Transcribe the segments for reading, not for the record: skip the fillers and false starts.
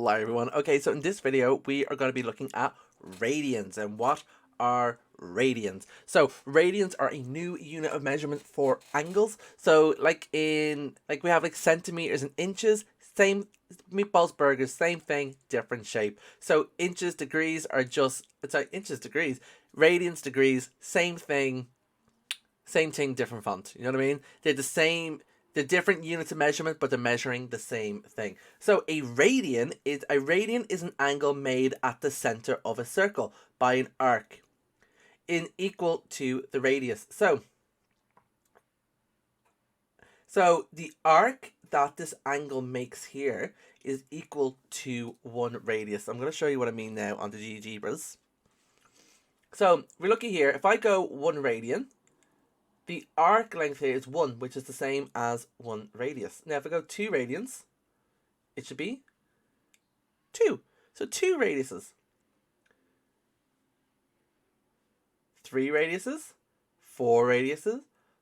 Hello everyone. Okay, so in this video we are going to be looking at radians. And what are radians? So radians are a new unit of measurement for angles. So we have like centimeters and inches, same meatballs, burgers, same thing, different shape. So inches, degrees are just, it's like inches, degrees, radians, degrees, same thing, different font. You know what I mean? They're the same. They're different units of measurement, but they're measuring the same thing. So a radian is an angle made at the center of a circle by an arc in equal to the radius. So the arc that this angle makes here is equal to 1 radius. I'm going to show you what I mean now on the GeoGebras. So we're looking here. If I go 1 radian, the arc length here is 1, which is the same as 1 radius. Now, if I go 2 radians, it should be 2. So 2 radiuses. 3 radiuses, 4 radiuses,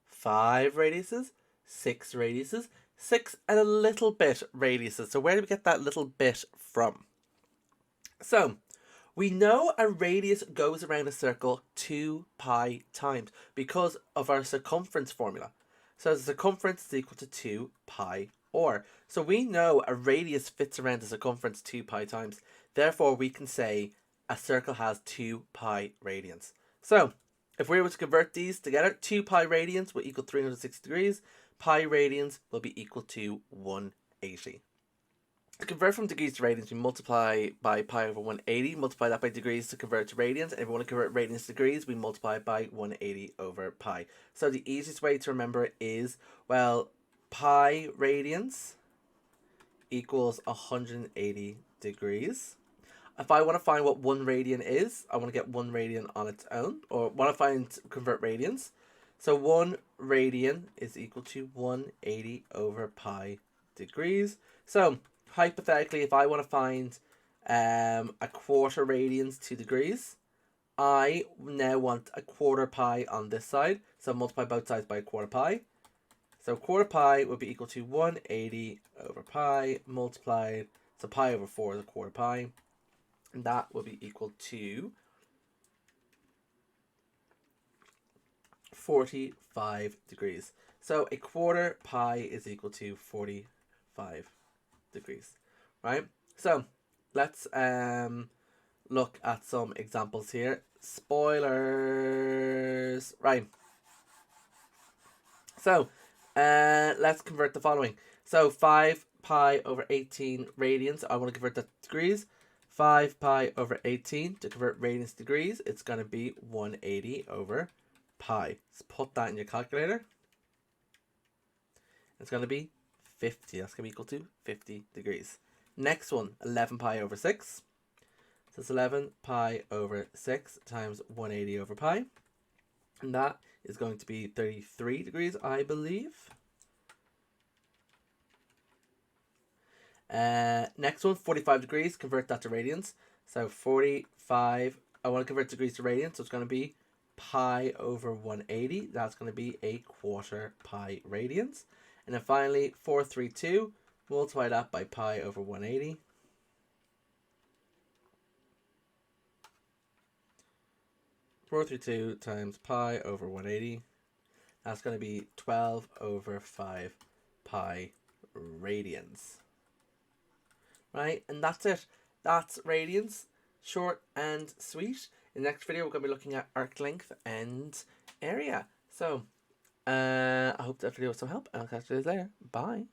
5 radiuses, 6 radiuses, 6 and a little bit radiuses. So where do we get that little bit from? So we know a radius goes around a circle 2 pi times because of our circumference formula. So the circumference is equal to 2 pi r. So we know a radius fits around the circumference 2 pi times. Therefore, we can say a circle has 2 pi radians. So if we were to convert these together, 2 pi radians will equal 360 degrees. Pi radians will be equal to 180. To convert from degrees to radians, we multiply by pi over 180, multiply that by degrees to convert to radians, and if we want to convert radians to degrees, we multiply by 180 over pi. So the easiest way to remember it is, well, pi radians equals 180 degrees. If I want to find what 1 radian is, I want to get 1 radian on its own, or want to convert radians. So 1 radian is equal to 180 over pi degrees. So hypothetically, if I want to find a quarter radians to degrees, I now want a quarter pi on this side. So multiply both sides by a quarter pi. So quarter pi would be equal to 180 over pi multiplied. So pi over 4 is a quarter pi. And that would be equal to 45 degrees. So a quarter pi is equal to 45 degrees, right? So let's look at some examples here. Spoilers, right? So let's convert the following. So 5 pi over 18 radians, I want to convert that to degrees. 5 pi over 18 to convert radians to degrees, it's going to be 180 over pi. Let's put that in your calculator. It's going to be 50. That's going to be equal to 50 degrees. Next one, 11 pi over 6. So it's 11 pi over 6 times 180 over pi. And that is going to be 33 degrees, I believe. Next one, 45 degrees. Convert that to radians. So 45, I want to convert degrees to radians. So it's going to be pi over 180. That's going to be a quarter pi radians. And then finally, 432, multiply that by pi over 180. (432) times pi over 180. That's going to be 12 over 5 pi radians. Right, and that's it. That's radians. Short and sweet. In the next video, we're going to be looking at arc length and area. So, I hope that video was some help, and I'll catch you guys later. Bye.